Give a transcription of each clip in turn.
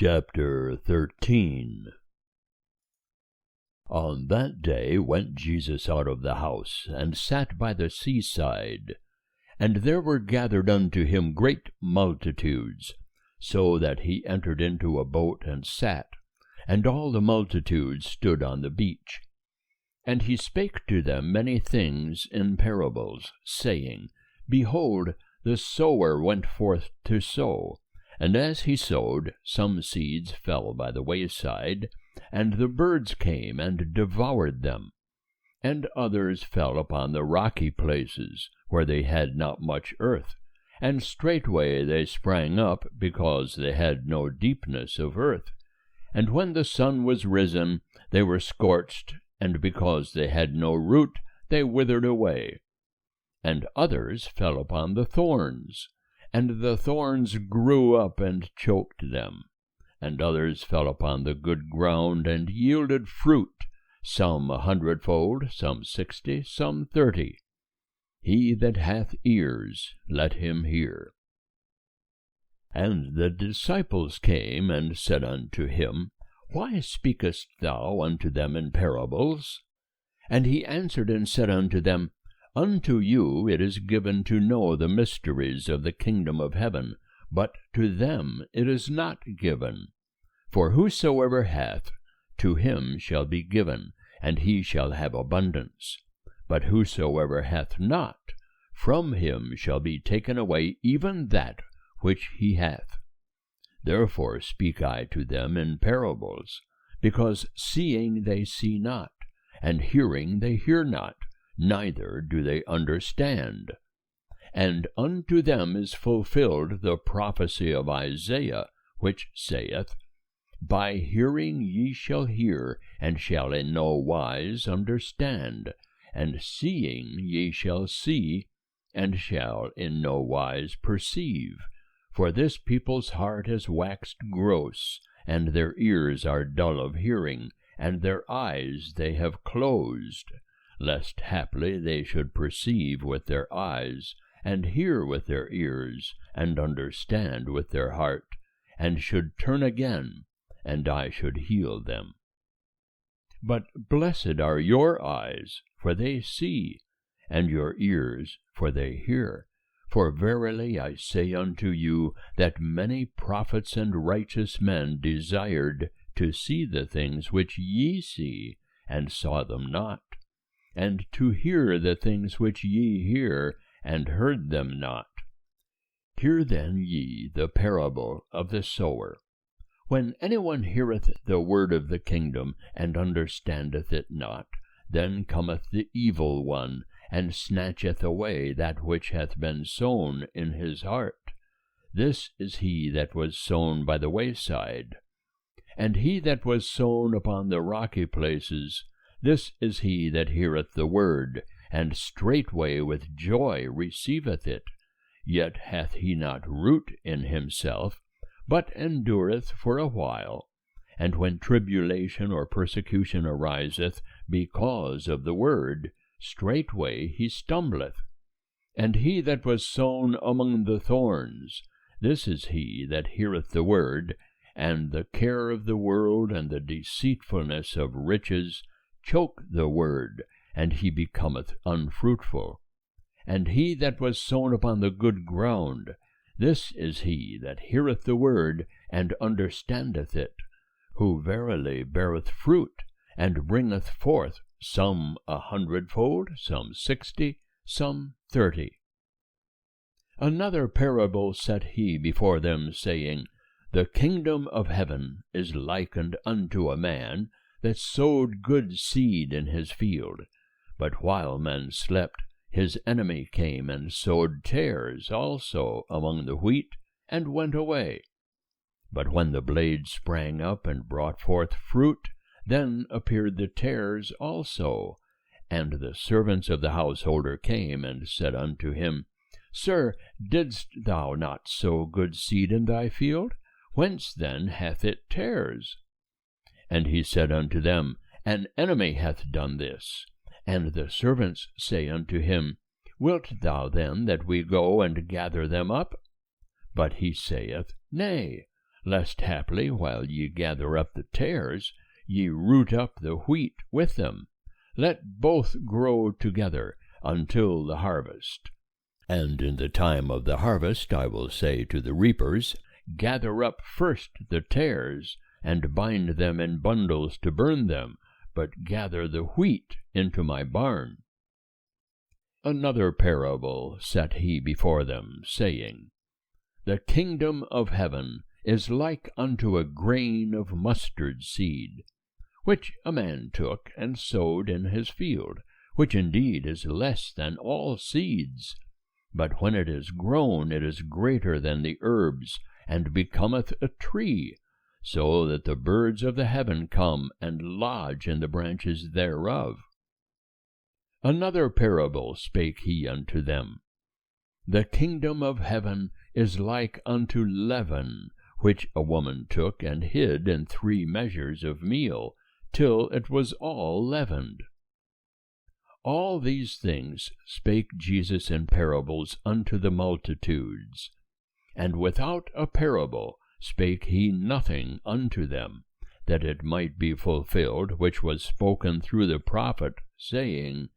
Chapter 13. On that day went Jesus out of the house, and sat by the seaside. And there were gathered unto him great multitudes, so that he entered into a boat and sat, and all the multitude stood on the beach. And he spake to them many things in parables, saying, Behold, the sower went forth to sow. And as he sowed, some seeds fell by the wayside, and the birds came and devoured them. And others fell upon the rocky places, where they had not much earth. And straightway they sprang up, because they had no deepness of earth. And when the sun was risen, they were scorched, and because they had no root, they withered away. And others fell upon the thorns, and the thorns grew up and choked them. And others fell upon the good ground, and yielded fruit, some 100-fold, some 60, some 30. He that hath ears, let him hear. And the disciples came and said unto him, Why speakest thou unto them in parables? And he answered and said unto them, Unto you it is given to know the mysteries of the kingdom of heaven, but to them it is not given. For whosoever hath, to him shall be given, and he shall have abundance. But whosoever hath not, from him shall be taken away even that which he hath. Therefore speak I to them in parables, because seeing they see not, and hearing they hear not, neither do they understand. And unto them is fulfilled the prophecy of Isaiah, which saith, By hearing ye shall hear, and shall in no wise understand, and seeing ye shall see, and shall in no wise perceive. For this people's heart is waxed gross, and their ears are dull of hearing, and their eyes they have closed, lest haply they should perceive with their eyes, and hear with their ears, and understand with their heart, and should turn again, and I should heal them. But blessed are your eyes, for they see, and your ears, for they hear. For verily I say unto you, that many prophets and righteous men desired to see the things which ye see, and saw them not, and to hear the things which ye hear, and heard them not. Hear then ye the parable of the sower. When any one heareth the word of the kingdom, and understandeth it not, then cometh the evil one, and snatcheth away that which hath been sown in his heart. This is he that was sown by the wayside. And he that was sown upon the rocky places, this is he that heareth the word, and straightway with joy receiveth it, yet hath he not root in himself, but endureth for a while. And when tribulation or persecution ariseth because of the word, straightway he stumbleth. And he that was sown among the thorns, this is he that heareth the word, and the care of the world and the deceitfulness of riches choke the word, and he becometh unfruitful. And he that was sown upon the good ground, this is he that heareth the word, and understandeth it, who verily beareth fruit, and bringeth forth some 100-fold, some 60, some 30. Another parable set he before them, saying, The kingdom of heaven is likened unto a man that sowed good seed in his field. But while men slept, his enemy came and sowed tares also among the wheat, and went away. But when the blade sprang up and brought forth fruit, then appeared the tares also. And the servants of the householder came and said unto him, Sir, didst thou not sow good seed in thy field? Whence then hath it tares? And he said unto them, An enemy hath done this. And the servants say unto him, Wilt thou then that we go and gather them up? But he saith, Nay, lest haply, while ye gather up the tares, ye root up the wheat with them. Let both grow together until the harvest. And in the time of the harvest I will say to the reapers, Gather up first the tares, and bind them in bundles to burn them, but gather the wheat into my barn. Another parable set he before them, saying, The kingdom of heaven is like unto a grain of mustard seed, which a man took and sowed in his field, which indeed is less than all seeds. But when it is grown, it is greater than the herbs, and becometh a tree, so that the birds of the heaven come and lodge in the branches thereof. Another parable spake he unto them. The kingdom of heaven is like unto leaven, which a woman took and hid in 3 measures of meal, till it was all leavened. All these things spake Jesus in parables unto the multitudes, and without a parable spake he nothing unto them, that it might be fulfilled which was spoken through the prophet, saying,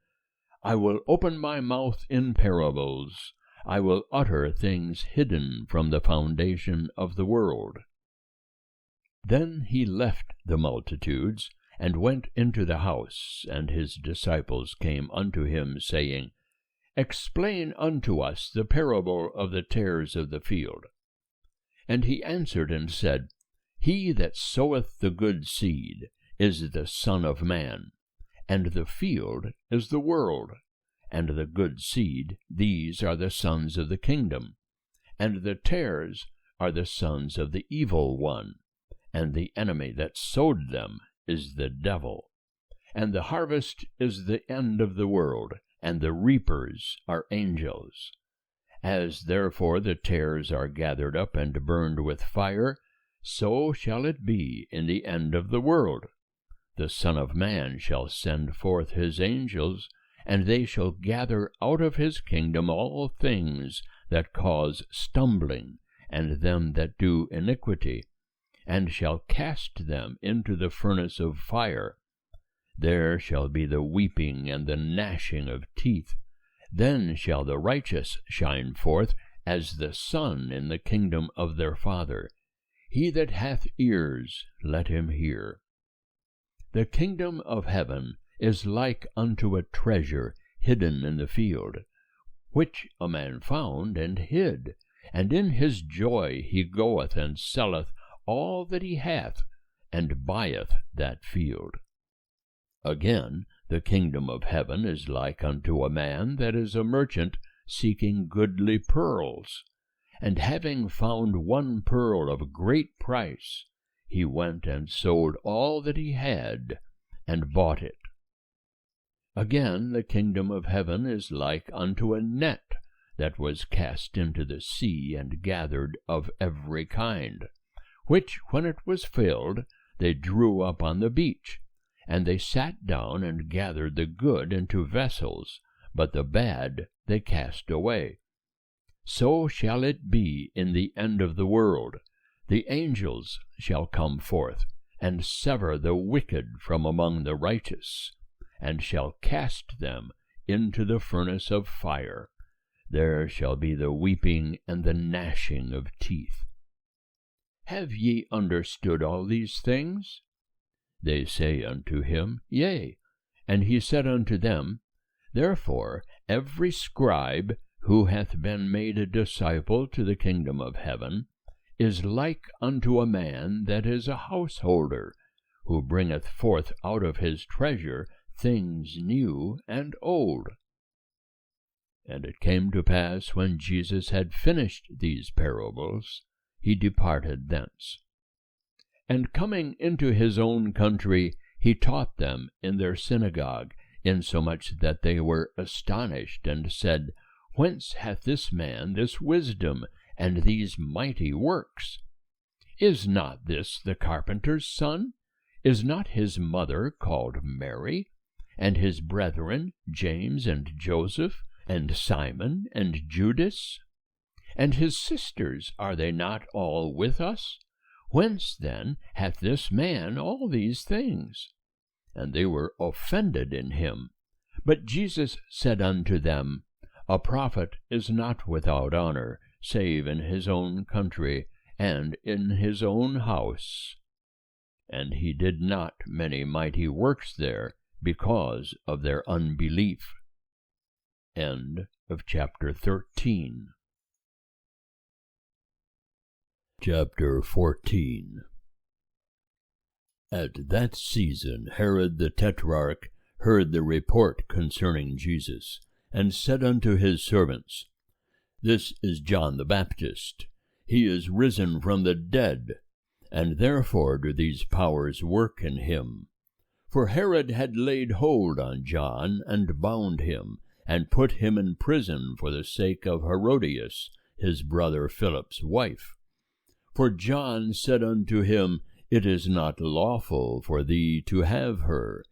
I will open my mouth in parables, I will utter things hidden from the foundation of the world. Then he left the multitudes, and went into the house, and his disciples came unto him, saying, Explain unto us the parable of the tares of the field. And he answered and said, He that soweth the good seed is the Son of Man, and the field is the world, and the good seed, these are the sons of the kingdom, and the tares are the sons of the evil one, and the enemy that sowed them is the devil. And the harvest is the end of the world, and the reapers are angels. As therefore the tares are gathered up and burned with fire, so shall it be in the end of the world. The Son of Man shall send forth his angels, and they shall gather out of his kingdom all things that cause stumbling, and them that do iniquity, and shall cast them into the furnace of fire. There shall be the weeping and the gnashing of teeth. Then shall the righteous shine forth as the sun in the kingdom of their Father. He that hath ears, let him hear. The kingdom of heaven is like unto a treasure hidden in the field, which a man found and hid, and in his joy he goeth and selleth all that he hath, and buyeth that field. Again, the kingdom of heaven is like unto a man that is a merchant seeking goodly pearls, and having found one pearl of great price, he went and sold all that he had, and bought it. Again, the kingdom of heaven is like unto a net that was cast into the sea and gathered of every kind, which, when it was filled, they drew up on the beach, and they sat down and gathered the good into vessels, but the bad they cast away. So shall it be in the end of the world. The angels shall come forth, and sever the wicked from among the righteous, and shall cast them into the furnace of fire. There shall be the weeping and the gnashing of teeth. Have ye understood all these things? They say unto him, Yea. And he said unto them, Therefore every scribe who hath been made a disciple to the kingdom of heaven is like unto a man that is a householder, who bringeth forth out of his treasure things new and old. And it came to pass, when Jesus had finished these parables, he departed thence. And coming into his own country, he taught them in their synagogue, insomuch that they were astonished, and said, Whence hath this man this wisdom, and these mighty works? Is not this the carpenter's son? Is not his mother called Mary? And his brethren, James and Joseph, and Simon, and Judas? And his sisters, are they not all with us? Whence then hath this man all these things? And they were offended in him. But Jesus said unto them, A prophet is not without honor, save in his own country, and in his own house. And he did not many mighty works there, because of their unbelief. End of chapter 13. Chapter 14. At that season Herod the Tetrarch heard the report concerning Jesus, and said unto his servants, This is John the Baptist. He is risen from the dead, and therefore do these powers work in him. For Herod had laid hold on John, and bound him, and put him in prison for the sake of Herodias, his brother Philip's wife. For John said unto him, It is not lawful for thee to have her.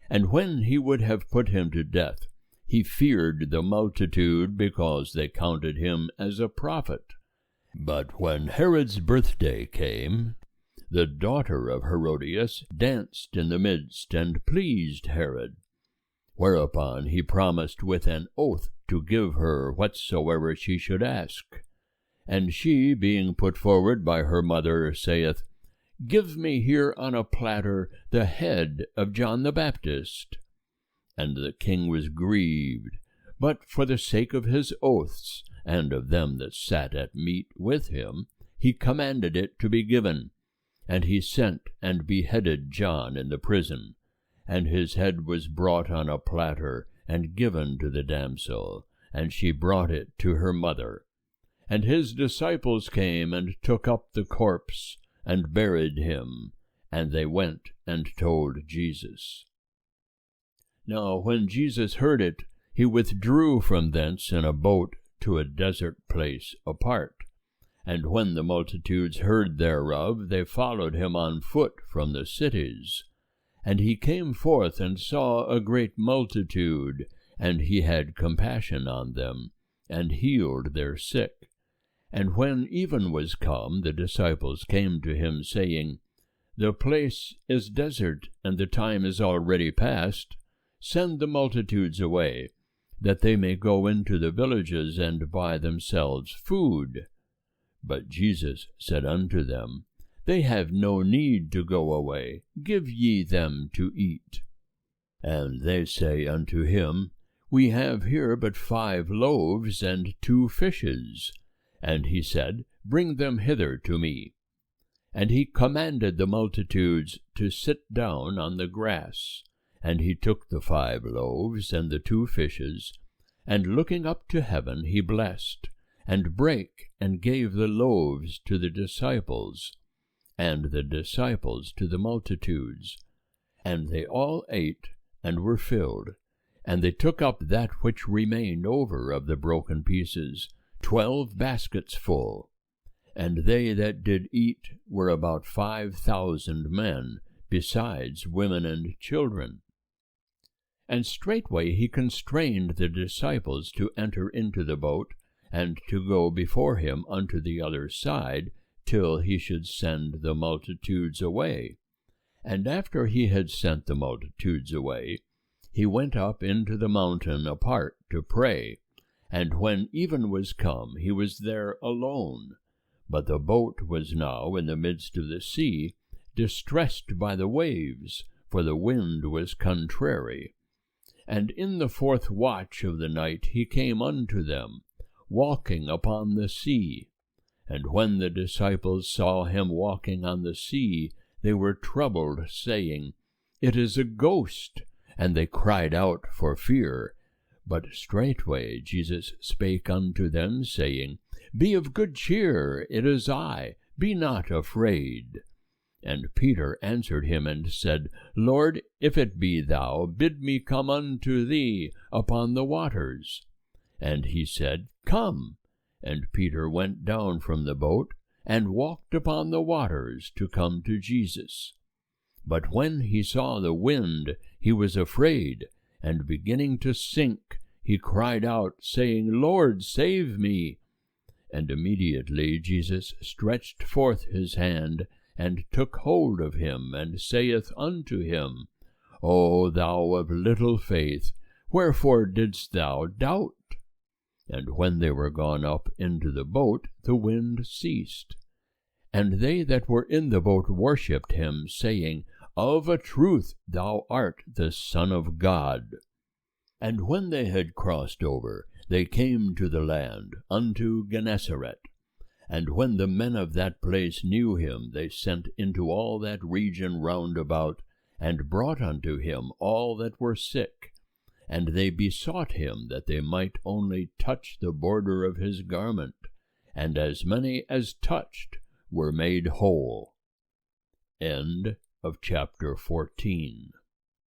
And when he would have put him to death, he feared the multitude, because they counted him as a prophet. But when Herod's birthday came, the daughter of Herodias danced in the midst, and pleased Herod. Whereupon he promised with an oath to give her whatsoever she should ask. And she, being put forward by her mother, saith, Give me here on a platter the head of John the Baptist. And the king was grieved, but for the sake of his oaths, and of them that sat at meat with him, he commanded it to be given. And he sent and beheaded John in the prison. And his head was brought on a platter, and given to the damsel, and she brought it to her mother. And his disciples came, and took up the corpse, and buried him, and they went and told Jesus. Now when Jesus heard it, he withdrew from thence in a boat to a desert place apart. And when the multitudes heard thereof, they followed him on foot from the cities. And he came forth and saw a great multitude, and he had compassion on them, and healed their sick. And when even was come, the disciples came to him, saying, The place is desert, and the time is already past. Send the multitudes away, that they may go into the villages and buy themselves food. But Jesus said unto them, They have no need to go away. Give ye them to eat. And they say unto him, We have here but 5 loaves and 2 fishes. And he said, Bring them hither to me. And he commanded the multitudes to sit down on the grass. And he took the 5 loaves and the 2 fishes, and looking up to heaven, he blessed, and brake, and gave the loaves to the disciples, and the disciples to the multitudes. And they all ate, and were filled. And they took up that which remained over of the broken pieces, 12 baskets full. And they that did eat were about 5,000 men, besides women and children. And straightway he constrained the disciples to enter into the boat, and to go before him unto the other side, till he should send the multitudes away. And after he had sent the multitudes away, he went up into the mountain apart to pray. And when even was come, he was there alone. But the boat was now in the midst of the sea, distressed by the waves, for the wind was contrary. And in the 4th watch of the night he came unto them, walking upon the sea. And when the disciples saw him walking on the sea, they were troubled, saying, It is a ghost. And they cried out for fear. But straightway Jesus spake unto them, saying, Be of good cheer, it is I, be not afraid. And Peter answered him and said, Lord, if it be thou, bid me come unto thee upon the waters. And he said, Come. And Peter went down from the boat, and walked upon the waters to come to Jesus. But when he saw the wind, he was afraid, and beginning to sink, he cried out, saying, Lord, save me. And immediately Jesus stretched forth his hand, and took hold of him, and saith unto him, O thou of little faith, wherefore didst thou doubt? And when they were gone up into the boat, the wind ceased. And they that were in the boat worshipped him, saying, Of a truth thou art the Son of God. And when they had crossed over, they came to the land, unto Gennesaret. And when the men of that place knew him, they sent into all that region round about, and brought unto him all that were sick. And they besought him that they might only touch the border of his garment, and as many as touched were made whole. End of chapter 14.